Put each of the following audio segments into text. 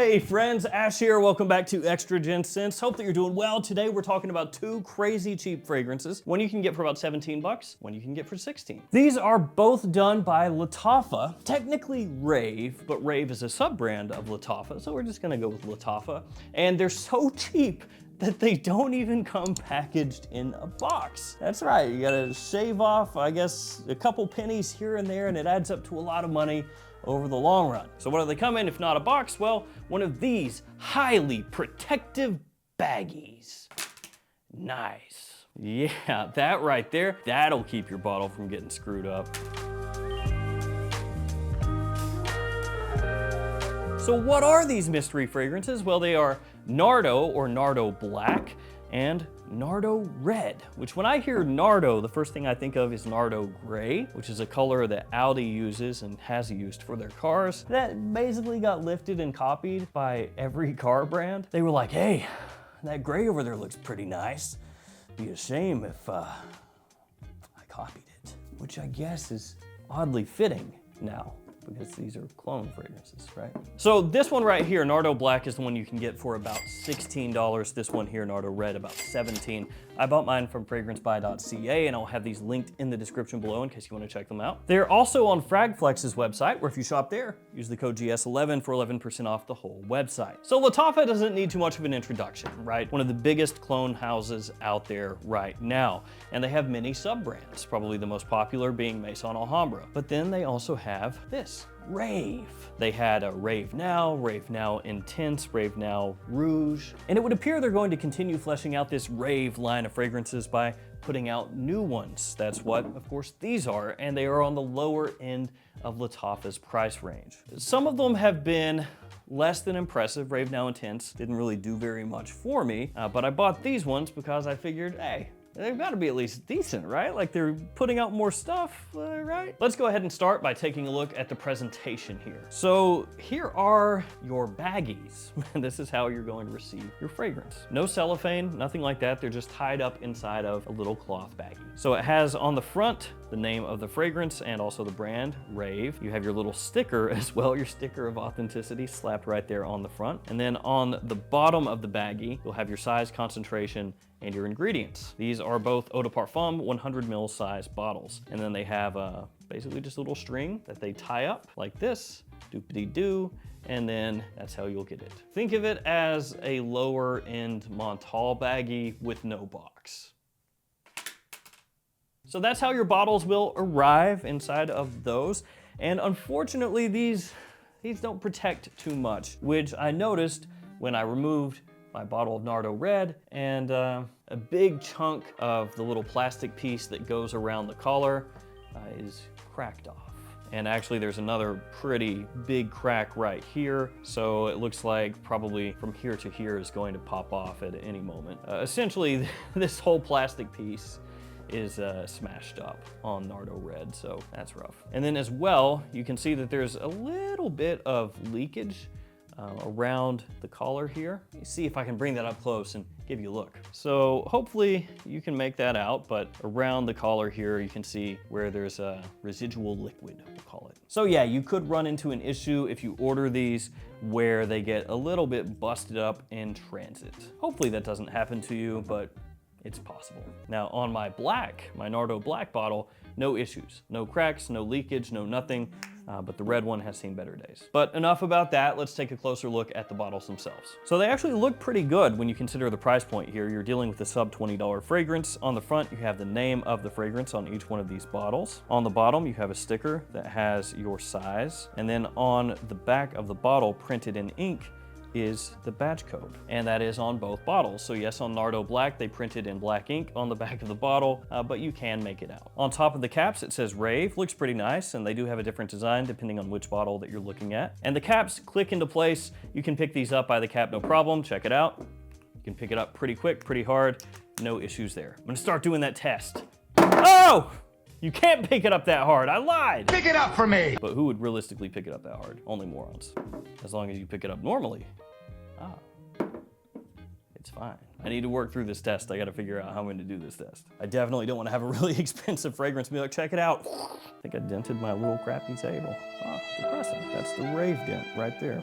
Hey friends, Ash here. Welcome back to Extra Gen Scents. Hope that you're doing well. Today we're talking about two crazy cheap fragrances. One you can get for about 17 bucks, one you can get for 16. These are both done by Lattafa, technically Rave, but Rave is a sub-brand of Lattafa, so we're just gonna go with Lattafa. And they're so cheap that they don't even come packaged in a box. That's right, you gotta shave off, I guess, a couple pennies here and there, and it adds up to a lot of money over the long run. So what do they come in if not a box? Well, one of these highly protective baggies. Nice. Yeah, that right there, that'll keep your bottle from getting screwed up. So what are these mystery fragrances? Well, they are Nardo or Nardo Black and Nardo Red, which when I hear Nardo, the first thing I think of is Nardo Gray, which is a color that Audi uses and has used for their cars. That basically got lifted and copied by every car brand. They were like, hey, that gray over there looks pretty nice. Be a shame if I copied it, which I guess is oddly fitting now, because these are clone fragrances, right? So this one right here, Nardo Black, is the one you can get for about $16. This one here, Nardo Red, about $17. I bought mine from fragrancebuy.ca, and I'll have these linked in the description below in case you want to check them out. They're also on Fragflex's website, where if you shop there, use the code GS11 for 11% off the whole website. So Lattafa doesn't need too much of an introduction, right? One of the biggest clone houses out there right now. And they have many sub-brands, probably the most popular being Maison Alhambra. But then they also have this, Rave. They had a Rave Now Intense, Rave Now Rouge. And it would appear they're going to continue fleshing out this Rave line of fragrances by putting out new ones. That's what, of course, these are, and they are on the lower end of Lattafa's price range. Some of them have been less than impressive. Rave Now Intense didn't really do very much for me, but I bought these ones because I figured, hey, they've got to be at least decent, right? Like they're putting out more stuff, right? Let's go ahead and start by taking a look at the presentation here. So here are your baggies. This is how you're going to receive your fragrance. No cellophane, nothing like that. They're just tied up inside of a little cloth baggie. So it has on the front the name of the fragrance and also the brand, Rave. You have your little sticker as well, your sticker of authenticity slapped right there on the front. And then on the bottom of the baggie, you'll have your size, concentration, and your ingredients. These are both eau de parfum 100 ml size bottles. And then they have basically just a little string that they tie up like this, doopity-doo, and then that's how you'll get it. Think of it as a lower end Montal baggie with no box. So that's how your bottles will arrive inside of those. And unfortunately, these don't protect too much, which I noticed when I removed my bottle of Nardo Red, and a big chunk of the little plastic piece that goes around the collar is cracked off. And actually there's another pretty big crack right here, so it looks like probably from here to here is going to pop off at any moment. Essentially, this whole plastic piece is smashed up on Nardo Red, so that's rough. And then as well, you can see that there's a little bit of leakage around the collar here. Let me see if I can bring that up close and give you a look. So hopefully you can make that out, but around the collar here, you can see where there's a residual liquid, we'll call it. So yeah, you could run into an issue if you order these where they get a little bit busted up in transit. Hopefully that doesn't happen to you, but it's possible. Now on my Nardo Black bottle, no issues. No cracks, no leakage, no nothing, but the red one has seen better days. But enough about that, let's take a closer look at the bottles themselves. So they actually look pretty good when you consider the price point here. You're dealing with a sub $20 fragrance. On the front, you have the name of the fragrance on each one of these bottles. On the bottom, you have a sticker that has your size. And then on the back of the bottle, printed in ink, is the batch code, and that is on both bottles. So yes, on Nardo Black, they printed in black ink on the back of the bottle, but you can make it out. On top of the caps, it says Rave. Looks pretty nice, and they do have a different design depending on which bottle that you're looking at. And the caps click into place. You can pick these up by the cap, no problem. Check it out. You can pick it up pretty quick, pretty hard. No issues there. I'm gonna start doing that test. Oh! You can't pick it up that hard, I lied! Pick it up for me! But who would realistically pick it up that hard? Only morons. As long as you pick it up normally. It's fine. I need to work through this test. I gotta figure out how I'm gonna do this test. I definitely don't wanna have a really expensive fragrance and be like, check it out. I think I dented my little crappy table. Oh, depressing. That's the Rave dent right there.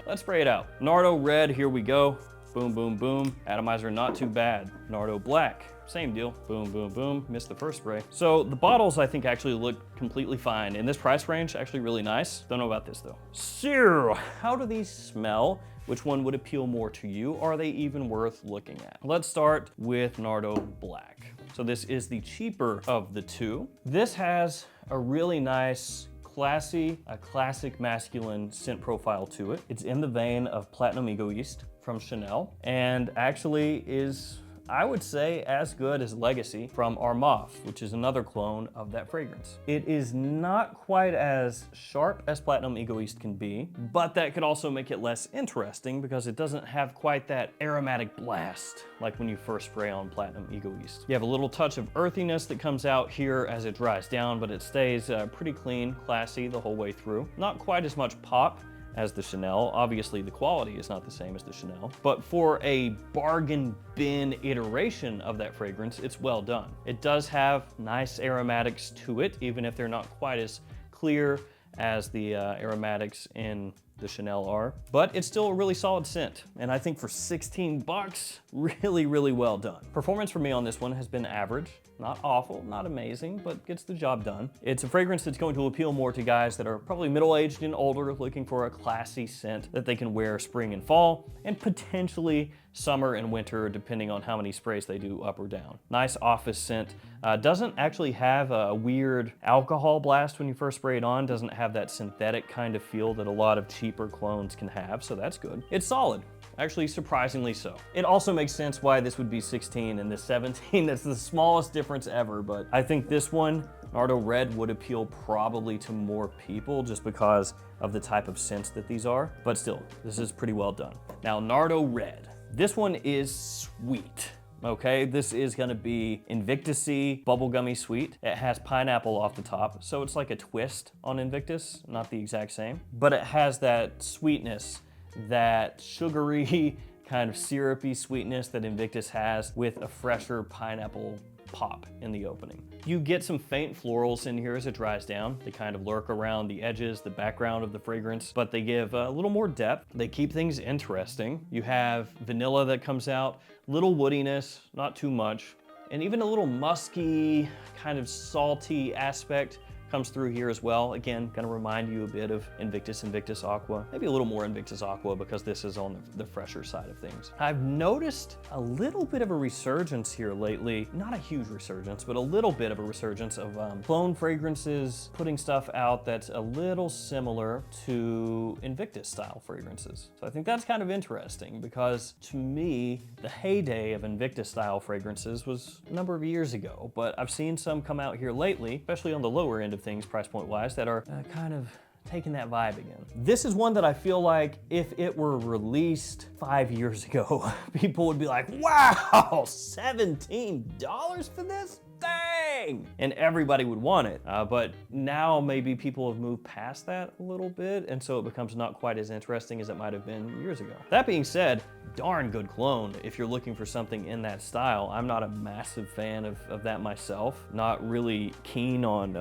Let's spray it out. Nardo Red, here we go. Boom, boom, boom. Atomizer, not too bad. Nardo Black, same deal. Boom, boom, boom. Missed the first spray. So the bottles, I think, actually look completely fine. In this price range, actually really nice. Don't know about this though. So, how do these smell? Which one would appeal more to you? Are they even worth looking at? Let's start with Nardo Black. So this is the cheaper of the two. This has a really nice, classy, a classic masculine scent profile to it. It's in the vein of Platinum Egoist from Chanel, and actually is, I would say, as good as Legacy from Armaf, which is another clone of that fragrance. It is not quite as sharp as Platinum Egoist can be, but that could also make it less interesting because it doesn't have quite that aromatic blast like when you first spray on Platinum Egoist. You have a little touch of earthiness that comes out here as it dries down, but it stays pretty clean, classy the whole way through. Not quite as much pop as the Chanel. Obviously the quality is not the same as the Chanel, but for a bargain bin iteration of that fragrance, it's well done. It does have nice aromatics to it, even if they're not quite as clear as the aromatics in the Chanel are, but it's still a really solid scent. And I think for 16 bucks, really, really well done. Performance for me on this one has been average. Not awful, not amazing, but gets the job done. It's a fragrance that's going to appeal more to guys that are probably middle-aged and older, looking for a classy scent that they can wear spring and fall, and potentially summer and winter, depending on how many sprays they do up or down. Nice office scent. Doesn't actually have a weird alcohol blast when you first spray it on. Doesn't have that synthetic kind of feel that a lot of cheaper clones can have, so that's good. It's solid. Actually, surprisingly so. It also makes sense why this would be 16 and this 17. That's the smallest difference ever, but I think this one, Nardo Red, would appeal probably to more people just because of the type of scents that these are. But still, this is pretty well done. Now, Nardo Red. This one is sweet. Okay, this is gonna be Invictus-y, bubblegummy sweet. It has pineapple off the top, so it's like a twist on Invictus, not the exact same. But it has that sweetness, that sugary, kind of syrupy sweetness that Invictus has with a fresher pineapple pop in the opening. You get some faint florals in here as it dries down. They kind of lurk around the edges, the background of the fragrance, but they give a little more depth. They keep things interesting. You have vanilla that comes out, little woodiness, not too much, and even a little musky, kind of salty aspect comes through here as well. Again, gonna remind you a bit of Invictus, Invictus Aqua. Maybe a little more Invictus Aqua because this is on the fresher side of things. I've noticed a little bit of a resurgence here lately. Not a huge resurgence, but a little bit of a resurgence of clone fragrances putting stuff out that's a little similar to Invictus style fragrances. So I think that's kind of interesting because to me, the heyday of Invictus style fragrances was a number of years ago, but I've seen some come out here lately, especially on the lower end of things price point wise, that are kind of taking that vibe again. This is one that I feel like if it were released 5 years ago, people would be like, wow, $17 for this? Dang! And everybody would want it. But now maybe people have moved past that a little bit, and so it becomes not quite as interesting as it might have been years ago. That being said, darn good clone if you're looking for something in that style. I'm not a massive fan of that myself. Not really keen on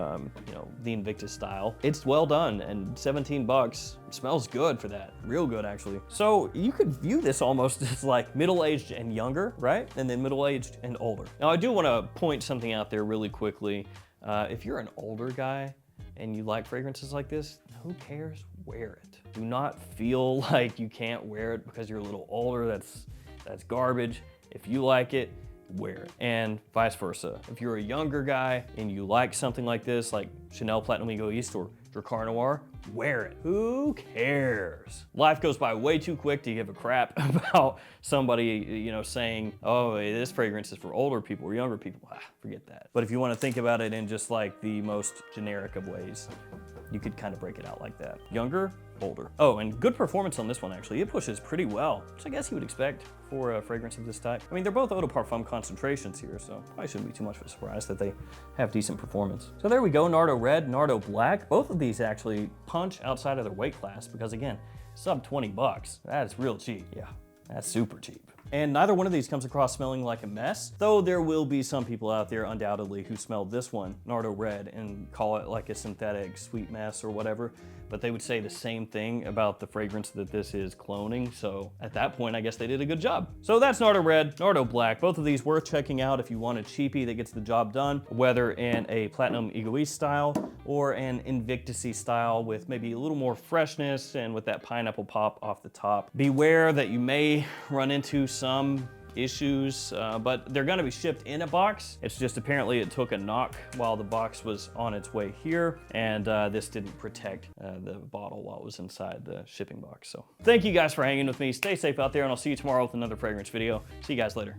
the Invictus style. It's well done, and 17 bucks smells good for that. Real good, actually. So you could view this almost as like middle-aged and younger, right? And then middle-aged and older. Now I do want to point something out there really quickly. If you're an older guy and you like fragrances like this, who cares? Wear it. Do not feel like you can't wear it because you're a little older. That's garbage. If you like it, wear it. And vice versa. If you're a younger guy and you like something like this, like Chanel Platinum Egoist or Dracar Noir, wear it. Who cares? Life goes by way too quick to give a crap about somebody, saying, oh, this fragrance is for older people or younger people. Forget that. But if you want to think about it in just like the most generic of ways, you could kind of break it out like that. Younger, older. Oh, and good performance on this one, actually. It pushes pretty well, which I guess you would expect for a fragrance of this type. I mean, they're both eau de parfum concentrations here, so probably shouldn't be too much of a surprise that they have decent performance. So there we go, Nardo Red, Nardo Black. Both of these actually punch outside of their weight class because, again, sub 20 bucks. That is real cheap. Yeah. That's super cheap. And neither one of these comes across smelling like a mess, though there will be some people out there undoubtedly who smell this one, Nardo Red, and call it like a synthetic sweet mess or whatever, but they would say the same thing about the fragrance that this is cloning, so at that point I guess they did a good job. So that's Nardo Red, Nardo Black, both of these worth checking out if you want a cheapie that gets the job done, whether in a Platinum Egoist style or an Invictus-y style with maybe a little more freshness and with that pineapple pop off the top. Beware that you may run into some issues, but they're gonna be shipped in a box. It's just apparently it took a knock while the box was on its way here, and this didn't protect the bottle while it was inside the shipping box. So thank you guys for hanging with me. Stay safe out there, and I'll see you tomorrow with another fragrance video. See you guys later.